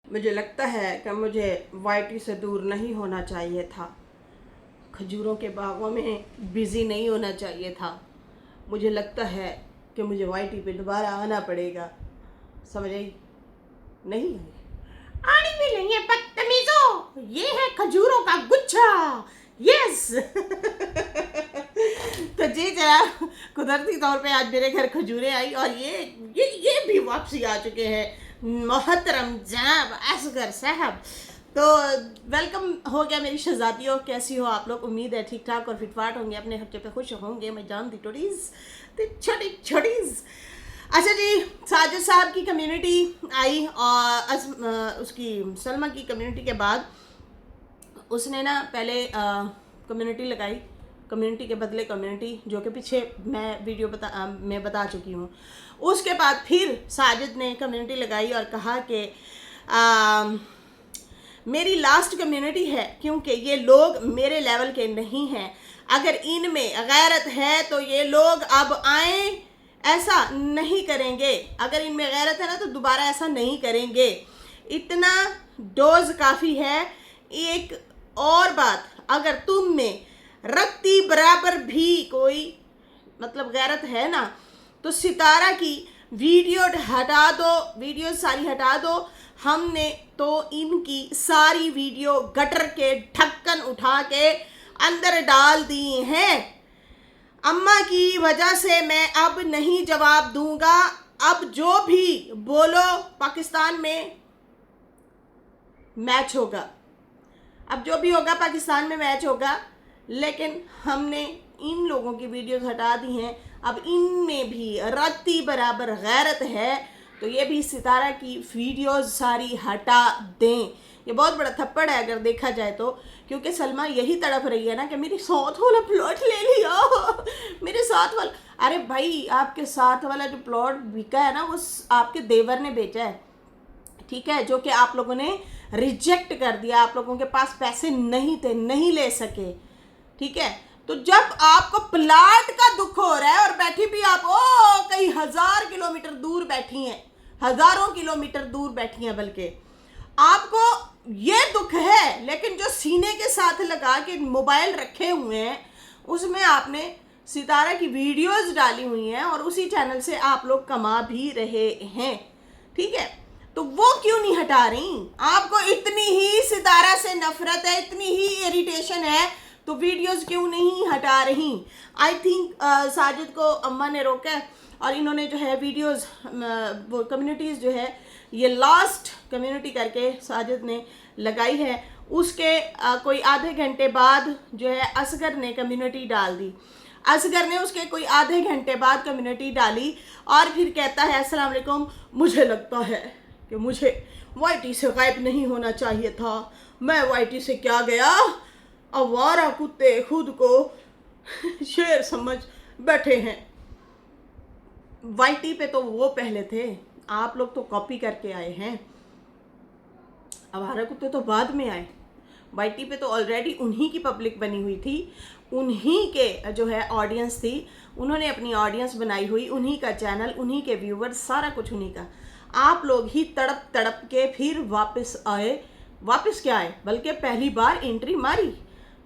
मुझे लगता है कि मुझे वाईटी से दूर नहीं होना चाहिए था। खजूरों के बागों में बिज़ी नहीं होना चाहिए था। मुझे लगता है कि मुझे वाईटी पे दोबारा आना पड़ेगा। समझ आई? नहीं आनी भी नहीं है बदतमीजों। ये है खजूरों का गुच्छा। यस तो जी जनाब, कुदरती तौर पे आज मेरे घर खजूरें आई और ये भी वापसी आ चुके हैं मोहतरम जनाब असगर साहब। तो वेलकम हो गया मेरी शहजादियों। कैसी हो आप लोग? उम्मीद है ठीक ठाक और फिटफाट होंगे, अपने हफ्ते पे खुश होंगे। मैं जानती टोटीज छोटी छोटीज। अच्छा जी, साजिद साहब की कम्युनिटी आई और उसकी सलमा की कम्युनिटी के बाद उसने ना पहले कम्युनिटी लगाई, कम्युनिटी के बदले कम्युनिटी, जो कि पीछे मैं वीडियो मैं बता चुकी हूँ। उसके बाद फिर साजिद ने कम्युनिटी लगाई और कहा कि मेरी लास्ट कम्युनिटी है क्योंकि ये लोग मेरे लेवल के नहीं हैं। अगर इनमें गैरत है तो ये लोग अब आए, ऐसा नहीं करेंगे। अगर इनमें गैरत है ना तो दोबारा ऐसा नहीं करेंगे। इतना डोज काफ़ी है। एक और बात, अगर तुम में रत्ती बराबर भी कोई मतलब गैरत है ना तो सितारा की वीडियो हटा दो, वीडियो सारी हटा दो। हमने तो इनकी सारी वीडियो गटर के ढक्कन उठा के अंदर डाल दी हैं। अम्मा की वजह से मैं अब नहीं जवाब दूंगा। अब जो भी बोलो, पाकिस्तान में मैच होगा। अब जो भी होगा पाकिस्तान में मैच होगा। लेकिन हमने इन लोगों की वीडियोस हटा दी हैं। अब इनमें भी रत्ती बराबर गैरत है तो ये भी सितारा की वीडियोस सारी हटा दें। ये बहुत बड़ा थप्पड़ है अगर देखा जाए तो, क्योंकि सलमा यही तड़प रही है ना कि मेरे साथ वाला प्लॉट ले लिया मेरे साथ वाला। अरे भाई, आपके साथ वाला जो प्लॉट बिका है ना वो आपके देवर ने बेचा है, ठीक है, जो कि आप लोगों ने रिजेक्ट कर दिया। आप लोगों के पास पैसे नहीं थे, नहीं ले सके, ठीक है। तो जब आपको प्लाट का दुख हो रहा है और बैठी भी आप कई हजार किलोमीटर दूर बैठी हैं, हजारों किलोमीटर दूर बैठी हैं, बल्कि आपको ये दुख है, लेकिन जो सीने के साथ लगा के मोबाइल रखे हुए हैं उसमें आपने सितारा की वीडियोस डाली हुई हैं और उसी चैनल से आप लोग कमा भी रहे हैं, ठीक है। तो वो क्यों नहीं हटा रही? आपको इतनी ही सितारा से नफरत है, इतनी ही इरिटेशन है, तो वीडियोस क्यों नहीं हटा रही? आई थिंक साजिद को अम्मा ने रोका है और इन्होंने जो है वीडियोस वो कम्युनिटीज़ जो है ये लास्ट कम्युनिटी करके साजिद ने लगाई है। उसके कोई आधे घंटे बाद जो है असगर ने कम्युनिटी डाल दी। असगर ने उसके कोई आधे घंटे बाद कम्युनिटी डाली और फिर कहता है अस्सलाम वालेकुम, मुझे लगता है कि मुझे वाईटी से गायब नहीं होना चाहिए था। मैं वाईटी से क्या गया, आवारा कुत्ते खुद को शेर समझ बैठे हैं। वाईटी पे तो वो पहले थे, आप लोग तो कॉपी करके आए हैं। आवारा कुत्ते तो बाद में आए। वाईटी पे तो ऑलरेडी उन्हीं की पब्लिक बनी हुई थी, उन्हीं के जो है ऑडियंस थी, उन्होंने अपनी ऑडियंस बनाई हुई, उन्हीं का चैनल, उन्हीं के व्यूवर्स, सारा कुछ उन्हीं का। आप लोग ही तड़प तड़प के फिर वापस आए। वापस क्या आए, बल्कि पहली बार एंट्री मारी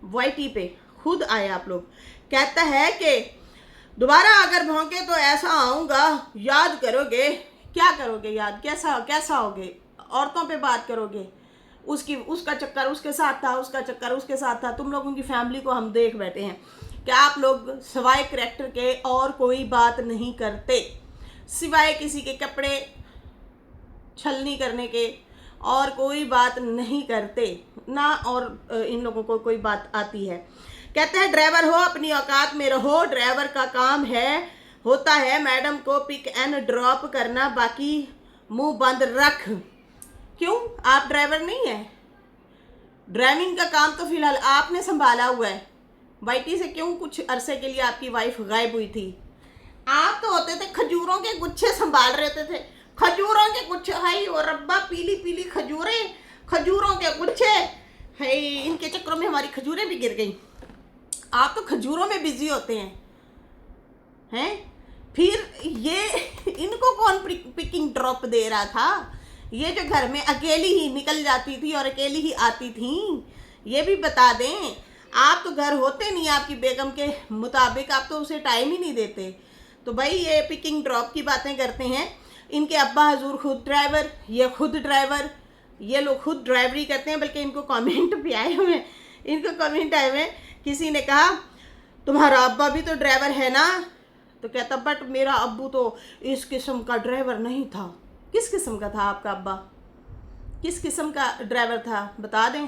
वाईटी पे, खुद आए आप लोग। कहता है कि दोबारा अगर भौंके तो ऐसा आऊँगा, याद करोगे। क्या करोगे याद? कैसा होगे? औरतों पे बात करोगे? उसका चक्कर उसके साथ था, उसका चक्कर उसके साथ था। तुम लोगों की फैमिली को हम देख बैठे हैं कि आप लोग सिवाय करैक्टर के और कोई बात नहीं करते, सिवाय किसी के कपड़े छलनी करने के और कोई बात नहीं करते ना। और इन लोगों को कोई बात आती है। कहते हैं ड्राइवर हो, अपनी औकात में रहो। ड्राइवर का काम होता है मैडम को पिक एंड ड्रॉप करना, बाकी मुंह बंद रख। क्यों, आप ड्राइवर नहीं है? ड्राइविंग का काम तो फिलहाल आपने संभाला हुआ है। वाईटी से क्यों कुछ अरसे के लिए आपकी वाइफ गायब हुई थी? आप तो होते थे खजूरों के गुच्छे संभाल रहे थे। खजूरों के गुच्छे, हाय और रब्बा, पीली पीली खजूरें, खजूरों के गुच्छे, हाय, इनके चक्करों में हमारी खजूरें भी गिर गई। आप तो खजूरों में बिजी होते हैं। फिर ये इनको कौन पिकिंग ड्रॉप दे रहा था? ये जो घर में अकेली ही निकल जाती थी और अकेली ही आती थी, ये भी बता दें। आप तो घर होते नहीं आपकी बेगम के मुताबिक, आप तो उसे टाइम ही नहीं देते। तो भाई ये पिकिंग ड्रॉप की बातें करते हैं। इनके अब्बा हजूर खुद ड्राइवर, ये खुद ड्राइवर, ये लोग खुद ड्राइवरी करते हैं। बल्कि इनको कमेंट भी आए हुए हैं, किसी ने कहा तुम्हारा अब्बा भी तो ड्राइवर है ना, तो कहता बट मेरा अब्बू तो इस किस्म का ड्राइवर नहीं था। किस किस्म का था आपका अब्बा? किस किस्म का ड्राइवर था बता दें।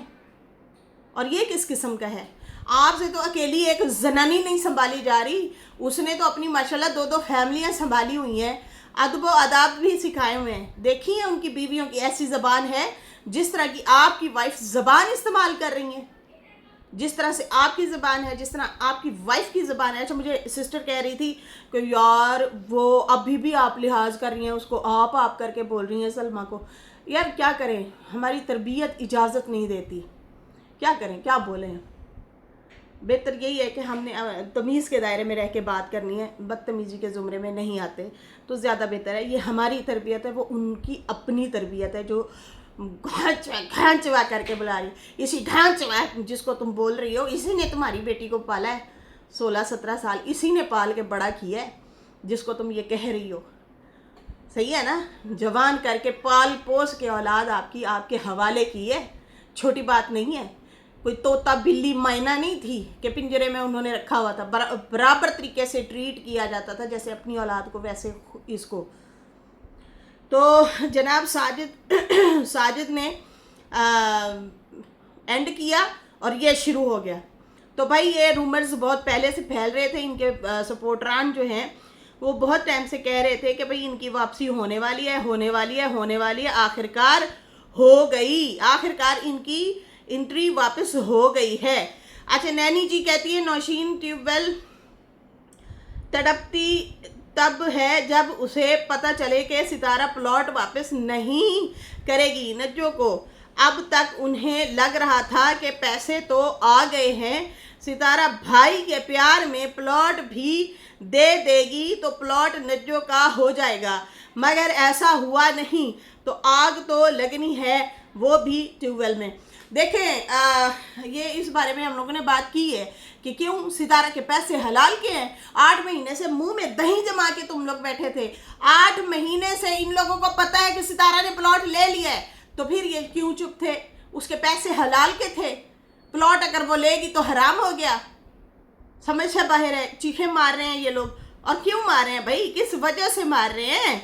और ये किस किस्म का है? आपसे तो अकेली एक जनानी नहीं संभाली जा रही, उसने तो अपनी माशाल्लाह 2-2 फैमिलियां संभाली हुई हैं, अदब आदाब भी सिखाए हुए हैं। देखिए उनकी बीवियों की ऐसी ज़बान है जिस तरह की आपकी वाइफ ज़बान इस्तेमाल कर रही है, जिस तरह से आपकी ज़बान है, जिस तरह आपकी वाइफ की ज़बान है। अच्छा, मुझे सिस्टर कह रही थी कि यार वो अभी भी आप लिहाज कर रही हैं, उसको आप करके बोल रही हैं सलमा को। यार क्या करें, हमारी तरबियत इजाज़त नहीं देती, क्या करें, क्या बोलें। बेहतर यही है कि हमने तमीज़ के दायरे में रह के बात करनी है, बदतमीज़ी के ज़ुमरे में नहीं आते तो ज़्यादा बेहतर है। ये हमारी तरबियत है, वो उनकी अपनी तरबियत है जो घांचवा करके बुला रही है। इसी घांचवा जिसको तुम बोल रही हो, इसी ने तुम्हारी बेटी को पाला है 16-17 साल, इसी ने पाल के बड़ा किया है जिसको तुम ये कह रही हो। सही है ना? जवान करके पाल पोस के औलाद आपकी आपके हवाले की है, छोटी बात नहीं है। कोई तोता बिल्ली मैना नहीं थी कि पिंजरे में उन्होंने रखा हुआ था। बराबर तरीके से ट्रीट किया जाता था जैसे अपनी औलाद को, वैसे इसको। तो जनाब साजिद ने एंड किया और ये शुरू हो गया। तो भाई ये रूमर्स बहुत पहले से फैल रहे थे। इनके सपोर्टरान जो हैं वो बहुत टाइम से कह रहे थे कि भाई इनकी वापसी होने वाली है। आखिरकार हो गई, आखिरकार इनकी एंट्री वापस हो गई है। अच्छा, नैनी जी कहती है नौशीन ट्यूबवेल तड़पती तब है जब उसे पता चले कि सितारा प्लॉट वापस नहीं करेगी नज्जो को। अब तक उन्हें लग रहा था कि पैसे तो आ गए हैं, सितारा भाई के प्यार में प्लॉट भी दे देगी तो प्लॉट नज्जो का हो जाएगा, मगर ऐसा हुआ नहीं। तो आग तो लगनी है, वो भी ट्यूबवेल में। देखें ये इस बारे में हम लोगों ने बात की है कि क्यों सितारा के पैसे हलाल के हैं। 8 महीने से मुंह में दही जमा के तुम लोग बैठे थे। 8 महीने से इन लोगों को पता है कि सितारा ने प्लॉट ले लिया है, तो फिर ये क्यों चुप थे? उसके पैसे हलाल के थे। प्लॉट अगर वो लेगी तो हराम हो गया। समझ से बाहर है। चीखें मार रहे हैं ये लोग, और क्यों मार रहे हैं भाई, किस वजह से मार रहे हैं?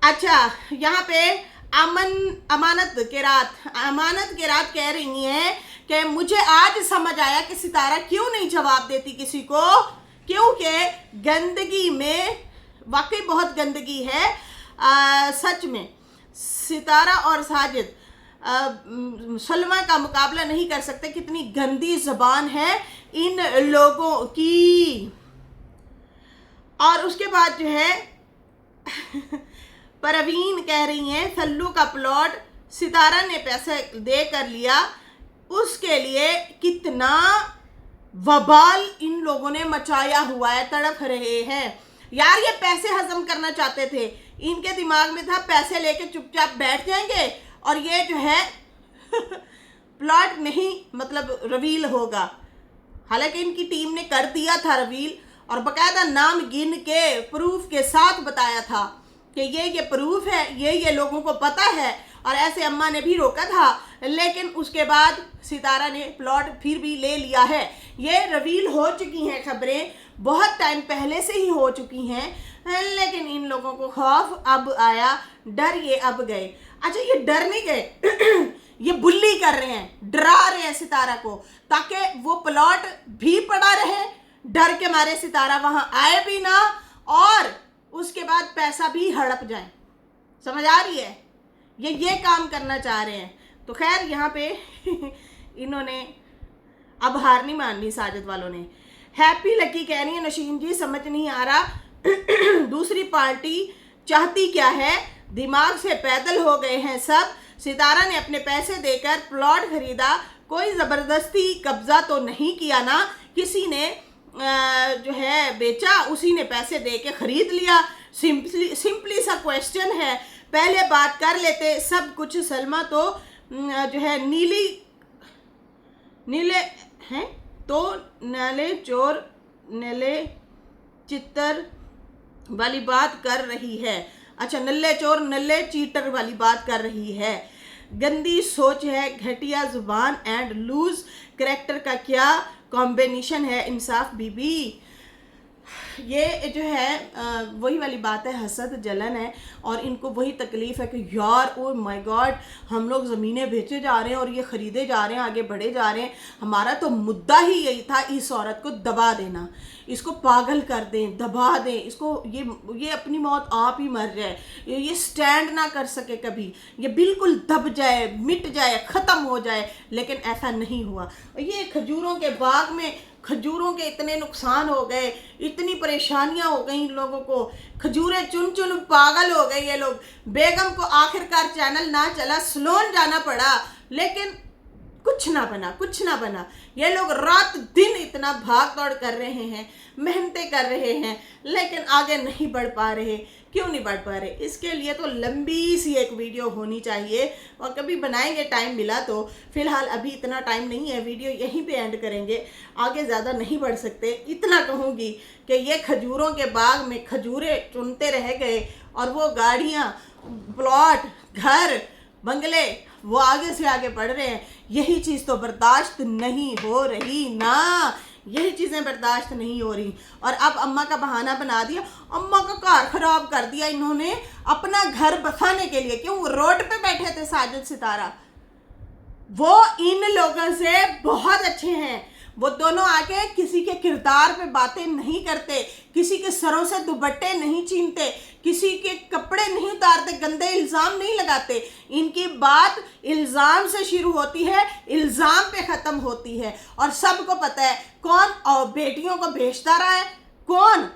अच्छा, यहाँ पे अमानत के रात कह रही हैं कि मुझे आज समझ आया कि सितारा क्यों नहीं जवाब देती किसी को, क्योंकि गंदगी में वाकई बहुत गंदगी है। सच में सितारा और साजिद सलमा का मुकाबला नहीं कर सकते। कितनी गंदी ज़बान है इन लोगों की। और उसके बाद जो है परवीन कह रही हैं सल्लू का प्लॉट सितारा ने पैसे दे कर लिया, उसके लिए कितना वबाल इन लोगों ने मचाया हुआ है, तड़प रहे हैं। यार ये पैसे हजम करना चाहते थे, इनके दिमाग में था पैसे लेके चुपचाप बैठ जाएंगे और ये जो है प्लॉट नहीं मतलब रिवील होगा। हालांकि इनकी टीम ने कर दिया था रिवील और बकायदा नाम गिन के प्रूफ के साथ बताया था कि ये प्रूफ है, ये लोगों को पता है। और ऐसे अम्मा ने भी रोका था, लेकिन उसके बाद सितारा ने प्लॉट फिर भी ले लिया है। ये रिवील हो चुकी हैं खबरें, बहुत टाइम पहले से ही हो चुकी हैं, लेकिन इन लोगों को खौफ अब आया, डर ये अब गए। अच्छा, ये डर नहीं गए ये बुल्ली कर रहे हैं, डरा रहे हैं सितारा को, ताकि वो प्लॉट भी पड़ा रहे, डर के मारे सितारा वहां आए भी ना और उसके बाद पैसा भी हड़प जाए। समझ आ रही है? ये काम करना चाह रहे हैं। तो खैर यहाँ पे इन्होंने अब हार नहीं माननी साजिद वालों ने। हैप्पी लकी कह रही है नशीन जी समझ नहीं आ रहा दूसरी पार्टी चाहती क्या है, दिमाग से पैदल हो गए हैं सब। सितारा ने अपने पैसे देकर प्लॉट खरीदा, कोई ज़बरदस्ती कब्जा तो नहीं किया ना, किसी ने जो है बेचा, उसी ने पैसे दे के ख़रीद लिया। सिंपली सा क्वेश्चन है, पहले बात कर लेते सब कुछ। सलमा तो जो है नीले हैं तो नले चोर नले चित्तर वाली बात कर रही है। अच्छा, नल्ले चोर नल्ले चीटर वाली बात कर रही है। गंदी सोच है, घटिया जुबान एंड लूज कैरेक्टर का क्या कॉम्बिनेशन है इंसाफ बीबी। ये जो है वही वाली बात है, हसद जलन है और इनको वही तकलीफ़ है कि यार ओ माय गॉड हम लोग ज़मीनें बेचे जा रहे हैं और ये ख़रीदे जा रहे हैं, आगे बढ़े जा रहे हैं। हमारा तो मुद्दा ही यही था, इस औरत को दबा देना, इसको पागल कर दें, दबा दें, इसको ये अपनी मौत आप ही मर जाए, ये स्टैंड ना कर सके कभी, ये बिल्कुल दब जाए, मिट जाए, ख़त्म हो जाए। लेकिन ऐसा नहीं हुआ। ये खजूरों के बाग में खजूरों के इतने नुकसान हो गए, इतनी परेशानियां हो गई इन लोगों को, खजूरें चुन चुन पागल हो गए ये लोग। बेगम को आखिरकार चैनल ना चला, स्लोन जाना पड़ा, लेकिन कुछ ना बना, कुछ ना बना। ये लोग रात दिन इतना भाग दौड़ कर रहे हैं, मेहनतें कर रहे हैं, लेकिन आगे नहीं बढ़ पा रहे। क्यों नहीं बढ़ पा रहे? इसके लिए तो लंबी सी एक वीडियो होनी चाहिए और कभी बनाएंगे टाइम मिला तो। फिलहाल अभी इतना टाइम नहीं है, वीडियो यहीं पे एंड करेंगे, आगे ज़्यादा नहीं बढ़ सकते। इतना कहूँगी कि ये खजूरों के बाग में खजूरें चुनते रह गए और वो गाड़ियाँ, प्लॉट, घर, बंगले वो आगे से आगे बढ़ रहे हैं। यही चीज़ तो बर्दाश्त नहीं हो रही ना, यही चीज़ें बर्दाश्त नहीं हो रही। और अब अम्मा का बहाना बना दिया, अम्मा का घर खराब कर दिया इन्होंने अपना घर बसाने के लिए। क्यों? रोड पे बैठे थे साजिद सितारा, वो इन लोगों से बहुत अच्छे हैं। वो दोनों आके किसी के किरदार पे बातें नहीं करते, किसी के सरों से दुपट्टे नहीं छीनते, किसी के कपड़े नहीं उतारते, गंदे इल्ज़ाम नहीं लगाते। इनकी बात इल्ज़ाम से शुरू होती है, इल्ज़ाम पे ख़त्म होती है। और सबको पता है कौन और बेटियों को भेजता रहा है, कौन,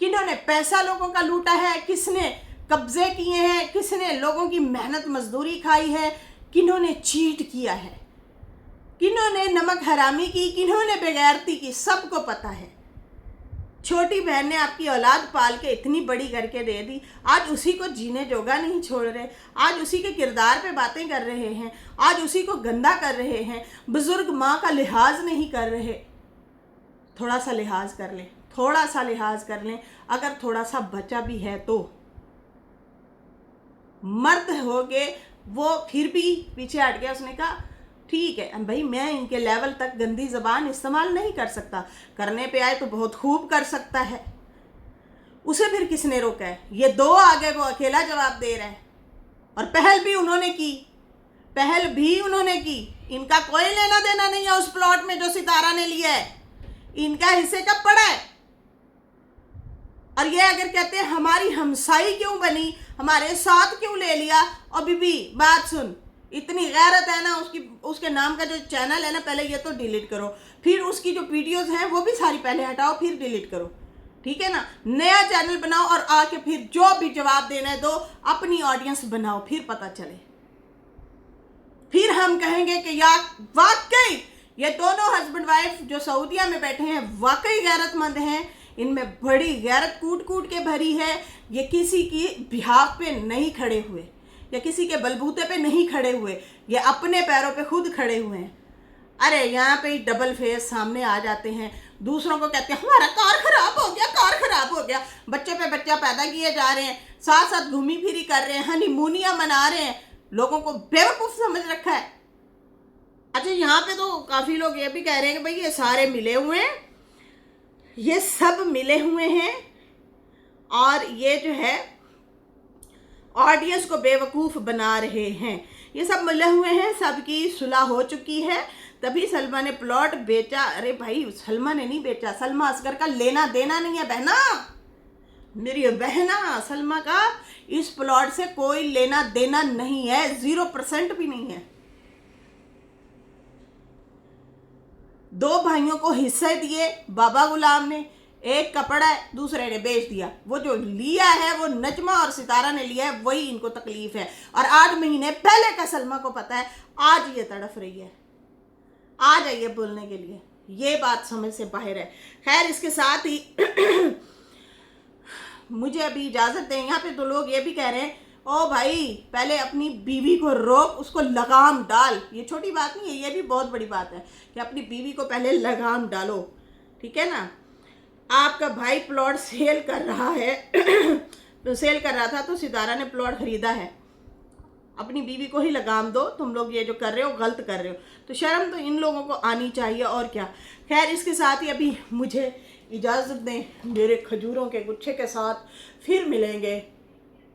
किन्होंने पैसा लोगों का लूटा है, किसने कब्जे किए हैं, किसने लोगों की मेहनत मजदूरी खाई है, किन्होंने चीट किया है, किन्होंने नमक हरामी की, किन्होंने बेगैरती की, सबको पता है। छोटी बहन ने आपकी औलाद पाल के इतनी बड़ी करके दे दी, आज उसी को जीने जोगा नहीं छोड़ रहे, आज उसी के किरदार पे बातें कर रहे हैं, आज उसी को गंदा कर रहे हैं, बुजुर्ग माँ का लिहाज नहीं कर रहे। थोड़ा सा लिहाज कर लें, थोड़ा सा लिहाज कर लें, अगर थोड़ा सा बचा भी है तो। मर्द हो गए वो फिर भी पीछे हट गया, उसने कहा ठीक है भाई मैं इनके लेवल तक गंदी ज़बान इस्तेमाल नहीं कर सकता, करने पे आए तो बहुत खूब कर सकता है। उसे फिर किसने रोका है? ये दो आगे वो अकेला जवाब दे रहा है। और पहल भी उन्होंने की, पहल भी उन्होंने की। इनका कोई लेना देना नहीं है उस प्लॉट में जो सितारा ने लिया है, इनका हिस्से कब पड़ा है। और ये अगर कहते हैं हमारी हमसाई क्यों बनी, हमारे साथ क्यों ले लिया, और बीबी बात सुन, इतनी गैरत है ना उसकी, उसके नाम का जो चैनल है ना पहले ये तो डिलीट करो, फिर उसकी जो वीडियोस हैं वो भी सारी पहले हटाओ, फिर डिलीट करो, ठीक है ना। नया चैनल बनाओ और आके फिर जो भी जवाब देना है दो, अपनी ऑडियंस बनाओ, फिर पता चले, फिर हम कहेंगे कि यार वाकई ये दोनों हस्बैंड वाइफ जो सऊदिया में बैठे हैं वाकई गैरतमंद हैं, इनमें बड़ी गैरत कूट कूट के भरी है। ये किसी की बिहाफ पे नहीं खड़े हुए या किसी के बलबूते पे नहीं खड़े हुए, ये अपने पैरों पे खुद खड़े हुए हैं। अरे यहाँ पे डबल फेस सामने आ जाते हैं, दूसरों को कहते हैं हमारा कार खराब हो गया, कार खराब हो गया, बच्चे पे बच्चा पैदा किए जा रहे हैं, साथ साथ घूमी फिरी कर रहे हैं, हनीमूनियाँ मना रहे हैं, लोगों को बेवकूफ़ समझ रखा है। अच्छा, यहाँ पे तो काफ़ी लोग ये भी कह रहे हैं कि भाई ये सारे मिले हुए हैं, ये सब मिले हुए हैं और ये जो है ऑडियंस को बेवकूफ़ बना रहे हैं। ये सब मिले हुए हैं, सबकी सुलह हो चुकी है, तभी सलमा ने प्लॉट बेचा। अरे भाई सलमा ने नहीं बेचा, सलमा असगर का लेना देना नहीं है बहना, मेरी बहना, सलमा का इस प्लॉट से कोई लेना देना नहीं है, 0% भी नहीं है। दो भाइयों को हिस्से दिए बाबा गुलाम ने, एक कपड़ा है दूसरे ने बेच दिया, वो जो लिया है वो नजमा और सितारा ने लिया है, वही इनको तकलीफ है। और 8 महीने पहले का सलमा को पता है, आज ये तड़फ रही है, आ जाइए बोलने के लिए, ये बात समझ से बाहर है। खैर इसके साथ ही मुझे अभी इजाज़त दें। यहाँ पे तो लोग ये भी कह रहे हैं ओ भाई, पहले अपनी बीवी को रोक, उसको लगाम डाल। ये छोटी बात नहीं है, ये भी बहुत बड़ी बात है कि अपनी बीवी को पहले लगाम डालो, ठीक है ना। आपका भाई प्लॉट सेल कर रहा है तो सेल कर रहा था तो सितारा ने प्लॉट खरीदा है। अपनी बीवी को ही लगाम दो। तुम लोग ये जो कर रहे हो गलत कर रहे हो, तो शर्म तो इन लोगों को आनी चाहिए, और क्या। खैर, इसके साथ ही अभी मुझे इजाज़त दें, मेरे खजूरों के गुच्छे के साथ फिर मिलेंगे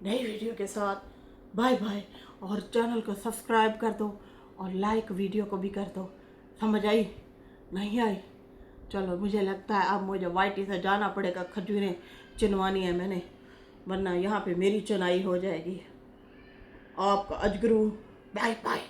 नई वीडियो के साथ। Bye bye. और चैनल को सब्सक्राइब कर दो और लाइक वीडियो को भी कर दो। समझ आई? नहीं आई? चलो, मुझे लगता है अब मुझे वाइटी से जाना पड़ेगा, खजूरें चुनवानी है मैंने, वरना यहाँ पे मेरी चुनाई हो जाएगी। आपका अजगरू, बाय बाय।